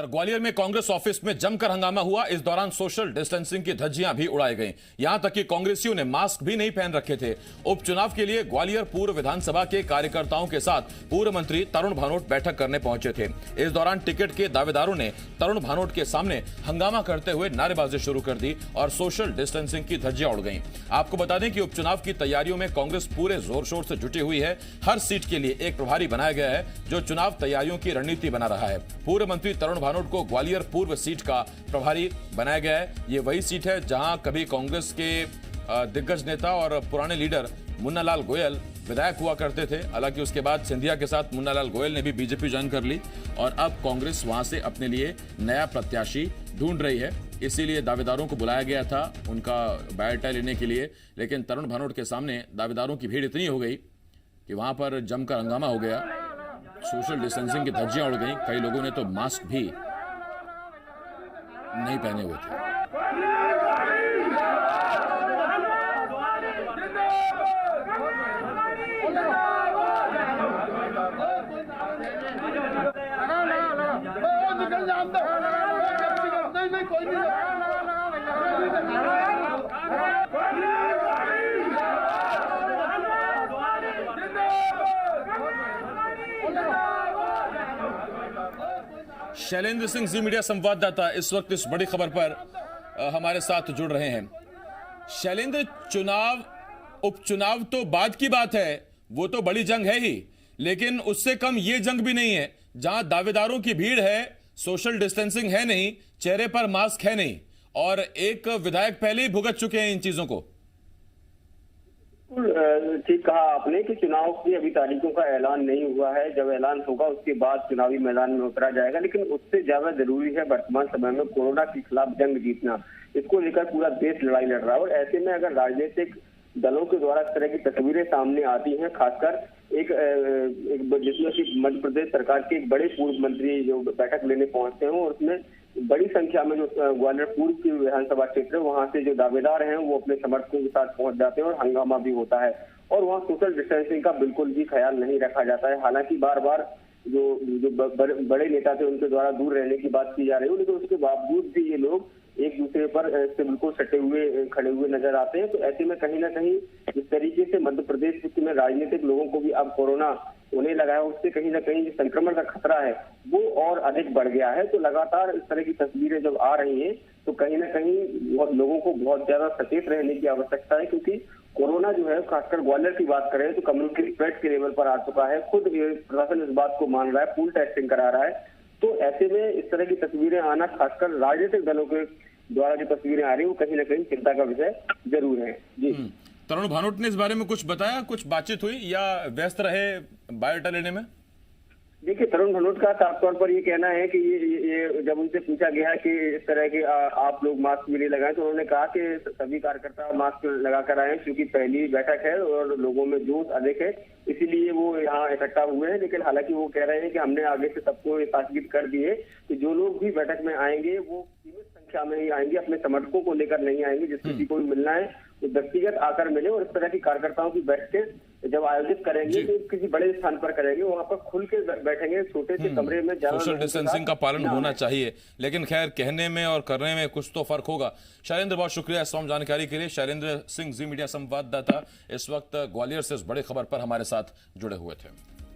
ग्वालियर में कांग्रेस ऑफिस में जमकर हंगामा हुआ। इस दौरान सोशल डिस्टेंसिंग की धज्जियां भी उड़ाई गईं। यहां तक कि कांग्रेसियों ने मास्क भी नहीं पहन रखे थे। उपचुनाव के लिए ग्वालियर पूर्व विधानसभा के कार्यकर्ताओं के साथ पूर्व मंत्री तरुण भानोट बैठक करने पहुंचे थे। इस दौरान टिकट के दावेदारों ने तरुण भानोट के सामने हंगामा करते हुए नारेबाजी शुरू कर दी और सोशल डिस्टेंसिंग की धज्जियां उड़ गईं। आपको बता दें कि उपचुनाव की तैयारियों में कांग्रेस पूरे जोर शोर से जुटी हुई है। हर सीट के लिए एक प्रभारी बनाया गया है जो चुनाव तैयारियों की रणनीति बना रहा है। पूर्व मंत्री तरुण भानोट को ग्वालियर पूर्व सीट का प्रभारी बनाया गया है। ये वही सीट है जहां कभी कांग्रेस के दिग्गज नेता और पुराने लीडर मुन्नालाल गोयल विधायक हुआ करते थे। हालांकि उसके बाद सिंधिया के साथ मुन्नालाल गोयल ने भी बीजेपी ज्वाइन कर ली और अब कांग्रेस वहां से अपने लिए नया प्रत्याशी ढूंढ रही है। इसीलिए दावेदारों को बुलाया गया था उनका बायोडाटा लेने के लिए, लेकिन तरुण भानोट के सामने दावेदारों की भीड़ इतनी हो गई कि वहां पर जमकर हंगामा हो गया। सोशल डिस्टेंसिंग की धज्जियां उड़ गई। कई लोगों ने तो मास्क भी नहीं पहने हुए थे। शैलेंद्र सिंह जी मीडिया संवाददाता इस वक्त इस बड़ी खबर पर हमारे साथ जुड़ रहे हैं। शैलेंद्र, उपचुनाव तो बाद की बात है, वो तो बड़ी जंग है ही, लेकिन उससे कम ये जंग भी नहीं है जहां दावेदारों की भीड़ है, सोशल डिस्टेंसिंग है नहीं, चेहरे पर मास्क है नहीं और एक विधायक पहले ही भुगत चुके हैं इन चीजों को। ठीक कहा आपने कि चुनाव की अभी तारीखों का ऐलान नहीं हुआ है। जब ऐलान होगा उसके बाद चुनावी मैदान में उतरा जाएगा, लेकिन उससे ज्यादा जरूरी है वर्तमान समय में कोरोना के खिलाफ जंग जीतना। इसको लेकर पूरा देश लड़ाई लड़ रहा है और ऐसे में अगर राजनीतिक दलों के द्वारा इस तरह की तस्वीरें सामने आती हैं, खासकर एक जिसमें कि मध्य प्रदेश सरकार के एक बड़े पूर्व मंत्री जो बैठक लेने पहुंचते हैं और उसमें बड़ी संख्या में जो ग्वालियर पूर्व की विधानसभा क्षेत्र है वहां से जो दावेदार हैं वो अपने समर्थकों के साथ पहुंच जाते हैं और हंगामा भी होता है और वहां सोशल डिस्टेंसिंग का बिल्कुल भी ख्याल नहीं रखा जाता है। हालांकि बार बार जो बड़े नेता थे उनके द्वारा दूर रहने की बात की जा रही है, लेकिन उसके बावजूद भी ये लोग एक दूसरे पर से बिल्कुल सटे हुए खड़े हुए नजर आते हैं। तो ऐसे में कहीं ना कहीं इस तरीके से मध्य प्रदेश में राजनीतिक लोगों को भी अब कोरोना होने लगा है, उससे कहीं ना कहीं संक्रमण का खतरा है वो और अधिक बढ़ गया है। तो लगातार इस तरह की तस्वीरें जब आ रही हैं तो कहीं ना कहीं लोगों को बहुत ज्यादा सचेत रहने की आवश्यकता है, क्योंकि कोरोना जो है खासकर ग्वालियर की बात करें तो कम्युनिटी स्प्रेड के लेवल पर आ चुका है। खुद प्रशासन इस बात को मान रहा है, फुल टेस्टिंग करा रहा है। तो ऐसे में इस तरह की तस्वीरें आना, खासकर राजनीतिक दलों के द्वारा जो तस्वीरें आ रही है वो कहीं ना कहीं चिंता का विषय जरूर है। जी, तरुण भानोट ने इस बारे में कुछ बताया, कुछ बातचीत हुई या व्यस्त रहे बायोडाटा लेने में? देखिए, तरुण भानोट का साफ तौर पर ये कहना है कि ये जब उनसे पूछा गया कि इस तरह के आप लोग मास्क भी नहीं लगाए तो उन्होंने कहा कि सभी कार्यकर्ता मास्क लगाकर आए क्योंकि पहली बैठक है और लोगों में जोश अधिक है, इसीलिए वो यहाँ इकट्ठा हुए हैं। लेकिन हालांकि वो कह रहे हैं कि हमने आगे से सबको ताकीद कर दी है कि जो लोग भी बैठक में आएंगे वो सीमित संख्या में ही आएंगे, अपने समर्थकों को लेकर नहीं आएंगे। जिस किसी को भी मिलना है तो व्यक्तिगत आकर मिले और इस तरह की कार्यकर्ताओं की बैठकें जब आयोजित करेंगे तो किसी बड़े स्थान पर करेंगे, वहां पर खुल के बैठेंगे, छोटे से कमरे में। सोशल डिस्टेंसिंग का पालन होना चाहिए, लेकिन खैर कहने में और करने में कुछ तो फर्क होगा। शैलेंद्र, बहुत शुक्रिया इस तमाम जानकारी के लिए। शैलेंद्र सिंह जी मीडिया संवाददाता इस वक्त ग्वालियर से इस बड़ी खबर पर हमारे साथ जुड़े हुए थे।